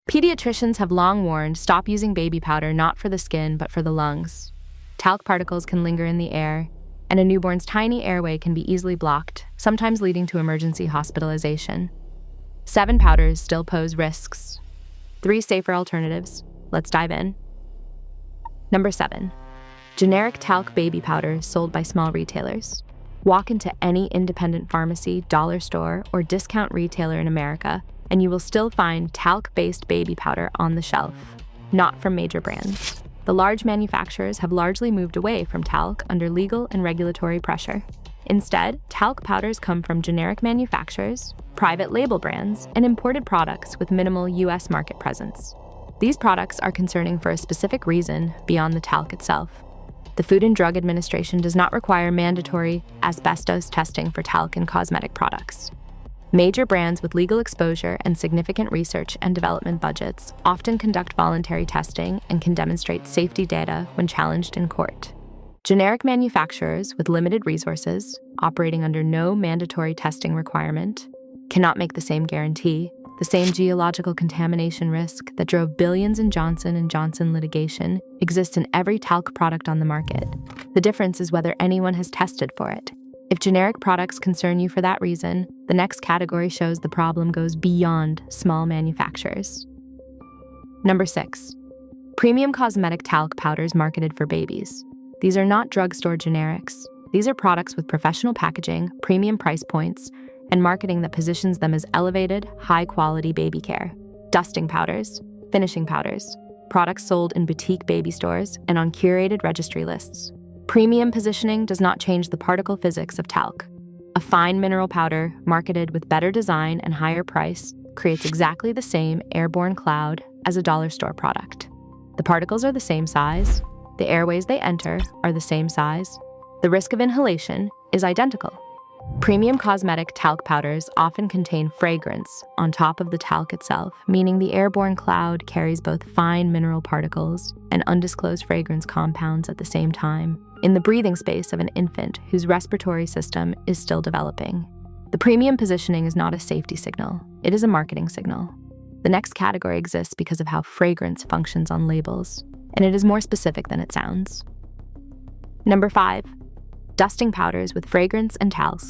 Pediatricians have long warned, stop using baby powder not for the skin but for the lungs. Talc particles can linger in the air, and a newborn's tiny airway can be easily blocked, sometimes leading to emergency hospitalization. 7 powders still pose risks. 3 safer alternatives. Let's dive in. Number 7. Generic talc baby powders sold by small retailers. Walk into any independent pharmacy, dollar store, or discount retailer in America, and you will still find talc-based baby powder on the shelf, not from major brands. The large manufacturers have largely moved away from talc under legal and regulatory pressure. Instead, talc powders come from generic manufacturers, private label brands, and imported products with minimal U.S. market presence. These products are concerning for a specific reason beyond the talc itself. The Food and Drug Administration does not require mandatory asbestos testing for talc in cosmetic products. Major brands with legal exposure and significant research and development budgets often conduct voluntary testing and can demonstrate safety data when challenged in court. Generic manufacturers with limited resources, operating under no mandatory testing requirement, cannot make the same guarantee. The same geological contamination risk that drove billions in Johnson & Johnson litigation exists in every talc product on the market. The difference is whether anyone has tested for it. If generic products concern you for that reason, the next category shows the problem goes beyond small manufacturers. Number 6. Premium cosmetic talc powders marketed for babies. These are not drugstore generics. These are products with professional packaging, premium price points, and marketing that positions them as elevated, high-quality baby care. Dusting powders, finishing powders, products sold in boutique baby stores and on curated registry lists. Premium positioning does not change the particle physics of talc. A fine mineral powder, marketed with better design and higher price, creates exactly the same airborne cloud as a dollar store product. The particles are the same size, the airways they enter are the same size, the risk of inhalation is identical. Premium cosmetic talc powders often contain fragrance on top of the talc itself, meaning the airborne cloud carries both fine mineral particles and undisclosed fragrance compounds at the same time, in the breathing space of an infant whose respiratory system is still developing. The premium positioning is not a safety signal, it is a marketing signal. The next category exists because of how fragrance functions on labels, and it is more specific than it sounds. Number 5. Dusting powders with fragrance and talc.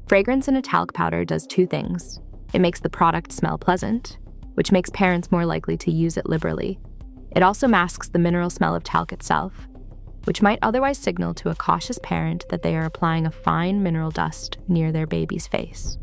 Fragrance in a talc powder does 2 things. It makes the product smell pleasant, which makes parents more likely to use it liberally. It also masks the mineral smell of talc itself, which might otherwise signal to a cautious parent that they are applying a fine mineral dust near their baby's face.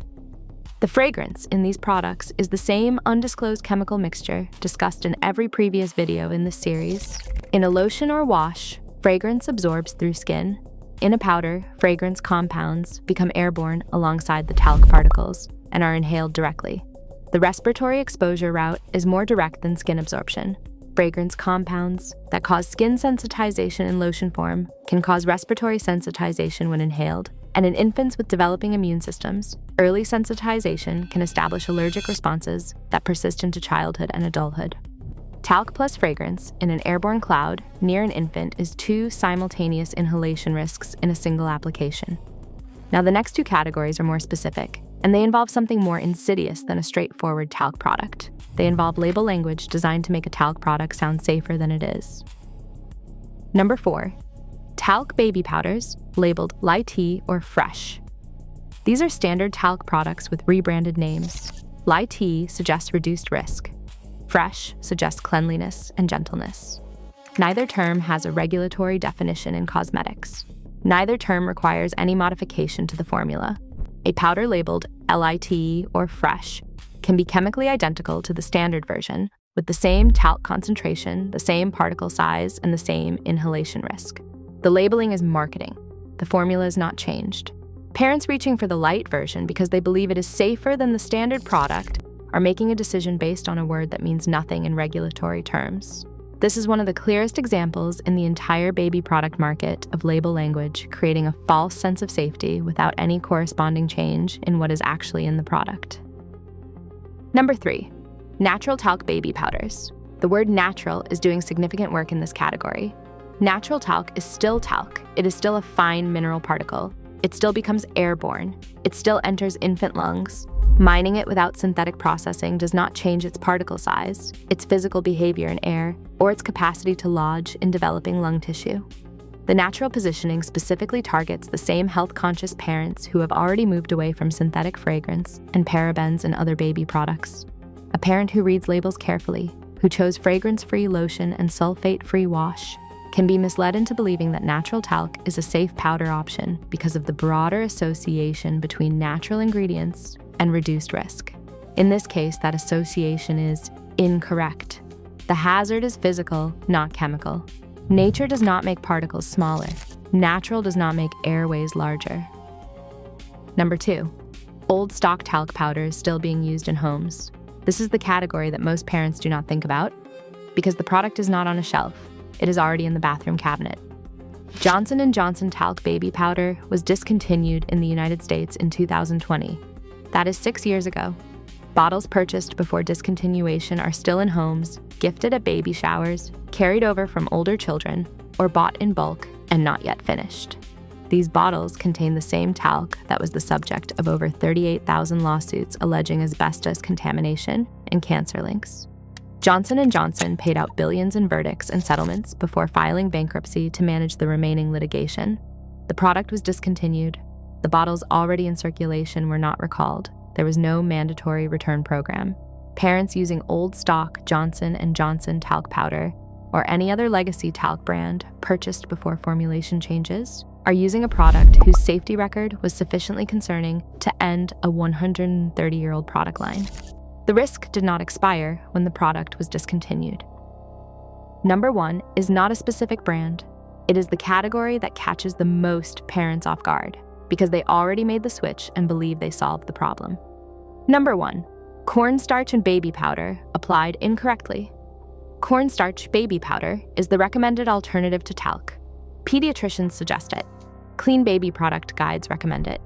The fragrance in these products is the same undisclosed chemical mixture discussed in every previous video in this series. In a lotion or wash, fragrance absorbs through skin. In a powder, fragrance compounds become airborne alongside the talc particles and are inhaled directly. The respiratory exposure route is more direct than skin absorption. Fragrance compounds that cause skin sensitization in lotion form can cause respiratory sensitization when inhaled, and in infants with developing immune systems, early sensitization can establish allergic responses that persist into childhood and adulthood. Talc plus fragrance in an airborne cloud near an infant is 2 simultaneous inhalation risks in a single application. Now, the next 2 categories are more specific, and they involve something more insidious than a straightforward talc product. They involve label language designed to make a talc product sound safer than it is. Number 4. Talc baby powders labeled Light or Fresh. These are standard talc products with rebranded names. Light suggests reduced risk. Fresh suggests cleanliness and gentleness. Neither term has a regulatory definition in cosmetics. Neither term requires any modification to the formula. A powder labeled Light or Fresh can be chemically identical to the standard version, with the same talc concentration, the same particle size, and the same inhalation risk. The labeling is marketing. The formula is not changed. Parents reaching for the light version because they believe it is safer than the standard product are making a decision based on a word that means nothing in regulatory terms. This is one of the clearest examples in the entire baby product market of label language creating a false sense of safety without any corresponding change in what is actually in the product. Number 3. Natural talc baby powders. The word natural is doing significant work in this category. Natural talc is still talc. It is still a fine mineral particle. It still becomes airborne. It still enters infant lungs. Mining it without synthetic processing does not change its particle size, its physical behavior in air, or its capacity to lodge in developing lung tissue. The natural positioning specifically targets the same health-conscious parents who have already moved away from synthetic fragrance and parabens and other baby products. A parent who reads labels carefully, who chose fragrance-free lotion and sulfate-free wash, can be misled into believing that natural talc is a safe powder option because of the broader association between natural ingredients and reduced risk. In this case, that association is incorrect. The hazard is physical, not chemical. Nature does not make particles smaller. Natural does not make airways larger. Number 2, old stock talc powder is still being used in homes. This is the category that most parents do not think about because the product is not on a shelf. It is already in the bathroom cabinet. Johnson & Johnson talc baby powder was discontinued in the United States in 2020. That is 6 years ago. Bottles purchased before discontinuation are still in homes, gifted at baby showers, carried over from older children, or bought in bulk and not yet finished. These bottles contain the same talc that was the subject of over 38,000 lawsuits alleging asbestos contamination and cancer links. Johnson & Johnson paid out billions in verdicts and settlements before filing bankruptcy to manage the remaining litigation. The product was discontinued. The bottles already in circulation were not recalled. There was no mandatory return program. Parents using old stock Johnson & Johnson talc powder or any other legacy talc brand purchased before formulation changes are using a product whose safety record was sufficiently concerning to end a 130-year-old product line. The risk did not expire when the product was discontinued. Number 1 is not a specific brand. It is the category that catches the most parents off guard because they already made the switch and believe they solved the problem. Number 1, cornstarch and baby powder applied incorrectly. Cornstarch baby powder is the recommended alternative to talc. Pediatricians suggest it. Clean baby product guides recommend it.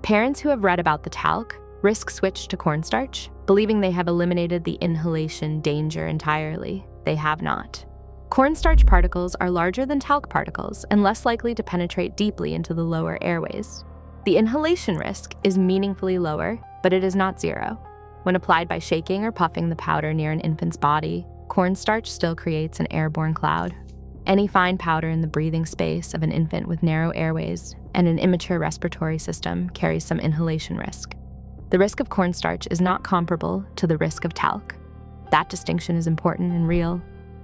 Parents who have read about the talc risk switch to cornstarch, believing they have eliminated the inhalation danger entirely. They have not. Cornstarch particles are larger than talc particles and less likely to penetrate deeply into the lower airways. The inhalation risk is meaningfully lower, but it is not zero. When applied by shaking or puffing the powder near an infant's body, cornstarch still creates an airborne cloud. Any fine powder in the breathing space of an infant with narrow airways and an immature respiratory system carries some inhalation risk. The risk of cornstarch is not comparable to the risk of talc. That distinction is important and real.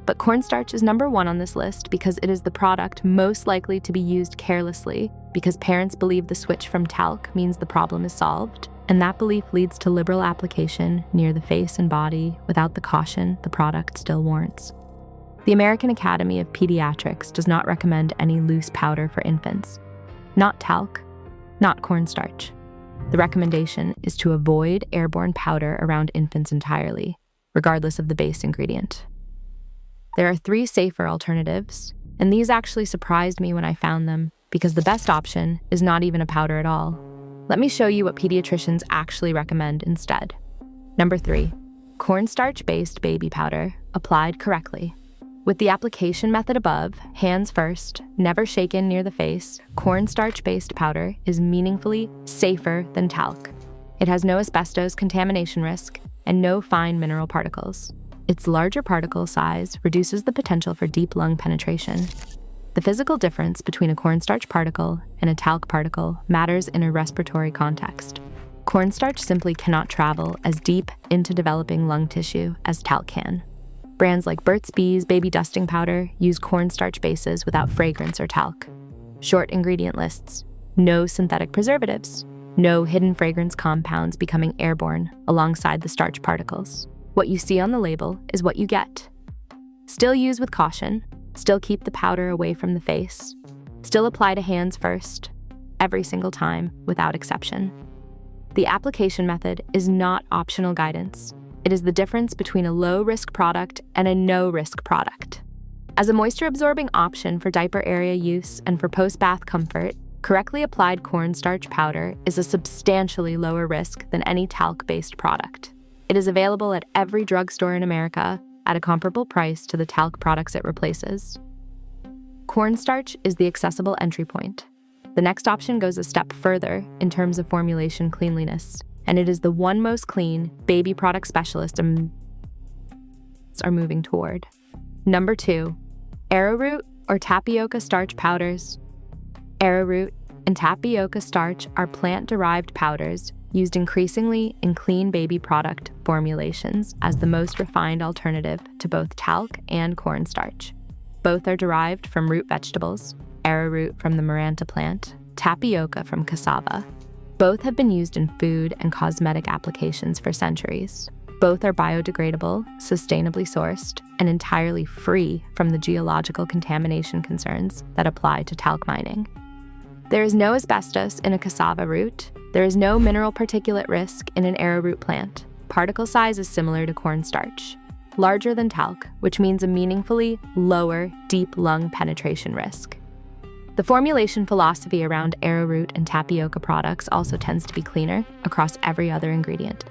But cornstarch is number 1 on this list because it is the product most likely to be used carelessly because parents believe the switch from talc means the problem is solved, and that belief leads to liberal application near the face and body without the caution the product still warrants. The American Academy of Pediatrics does not recommend any loose powder for infants. Not talc, not cornstarch. The recommendation is to avoid airborne powder around infants entirely, regardless of the base ingredient. There are 3 safer alternatives, and these actually surprised me when I found them because the best option is not even a powder at all. Let me show you what pediatricians actually recommend instead. Number 3, cornstarch-based baby powder applied correctly. With the application method above, hands first, never shaken near the face, cornstarch-based powder is meaningfully safer than talc. It has no asbestos contamination risk and no fine mineral particles. Its larger particle size reduces the potential for deep lung penetration. The physical difference between a cornstarch particle and a talc particle matters in a respiratory context. Cornstarch simply cannot travel as deep into developing lung tissue as talc can. Brands like Burt's Bees baby dusting powder use cornstarch bases without fragrance or talc. Short ingredient lists. No synthetic preservatives. No hidden fragrance compounds becoming airborne alongside the starch particles. What you see on the label is what you get. Still use with caution. Still keep the powder away from the face. Still apply to hands first, every single time, without exception. The application method is not optional guidance. It is the difference between a low-risk product and a no-risk product. As a moisture-absorbing option for diaper area use and for post-bath comfort, correctly applied cornstarch powder is a substantially lower risk than any talc-based product. It is available at every drugstore in America at a comparable price to the talc products it replaces. Cornstarch is the accessible entry point. The next option goes a step further in terms of formulation cleanliness. and it is the one most clean baby product specialists are moving toward. Number 2, arrowroot or tapioca starch powders. Arrowroot and tapioca starch are plant-derived powders used increasingly in clean baby product formulations as the most refined alternative to both talc and cornstarch. Both are derived from root vegetables, arrowroot from the maranta plant, tapioca from cassava. Both have been used in food and cosmetic applications for centuries. Both are biodegradable, sustainably sourced, and entirely free from the geological contamination concerns that apply to talc mining. There is no asbestos in a cassava root. There is no mineral particulate risk in an arrowroot plant. Particle size is similar to cornstarch, larger than talc, which means a meaningfully lower deep lung penetration risk. The formulation philosophy around arrowroot and tapioca products also tends to be cleaner across every other ingredient.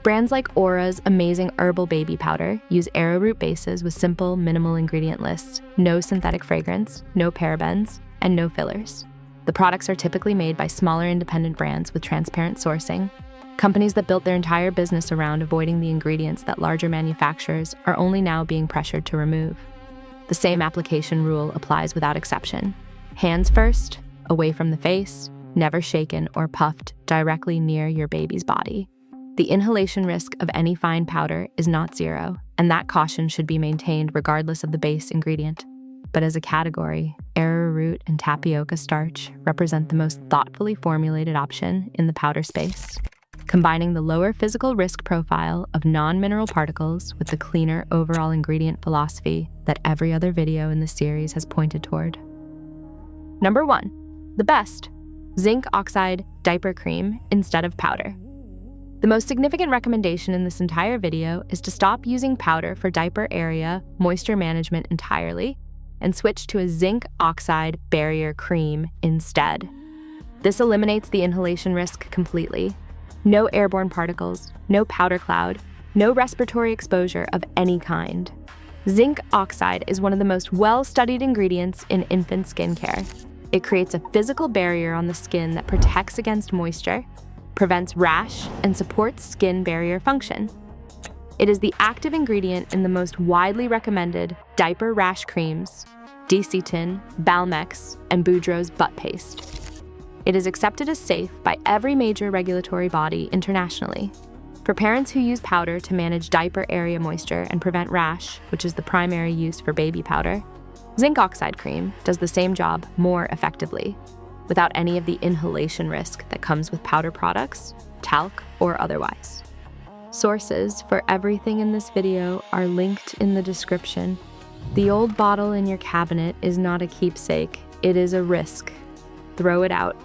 Brands like Aura's amazing herbal baby powder use arrowroot bases with simple, minimal ingredient lists, no synthetic fragrance, no parabens, and no fillers. The products are typically made by smaller independent brands with transparent sourcing, companies that built their entire business around avoiding the ingredients that larger manufacturers are only now being pressured to remove. The same application rule applies without exception. Hands first, away from the face, never shaken or puffed directly near your baby's body. The inhalation risk of any fine powder is not zero, and that caution should be maintained regardless of the base ingredient. But as a category, arrowroot and tapioca starch represent the most thoughtfully formulated option in the powder space, combining the lower physical risk profile of non-mineral particles with the cleaner overall ingredient philosophy that every other video in the series has pointed toward. Number 1, the best, zinc oxide diaper cream instead of powder. The most significant recommendation in this entire video is to stop using powder for diaper area moisture management entirely and switch to a zinc oxide barrier cream instead. This eliminates the inhalation risk completely. No airborne particles, no powder cloud, no respiratory exposure of any kind. Zinc oxide is one of the most well-studied ingredients in infant skincare. It creates a physical barrier on the skin that protects against moisture, prevents rash, and supports skin barrier function. It is the active ingredient in the most widely recommended diaper rash creams, Decetin, Balmex, and Boudreaux's butt paste. It is accepted as safe by every major regulatory body internationally. For parents who use powder to manage diaper area moisture and prevent rash, which is the primary use for baby powder, zinc oxide cream does the same job more effectively, without any of the inhalation risk that comes with powder products, talc, or otherwise. Sources for everything in this video are linked in the description. The old bottle in your cabinet is not a keepsake, it is a risk. Throw it out.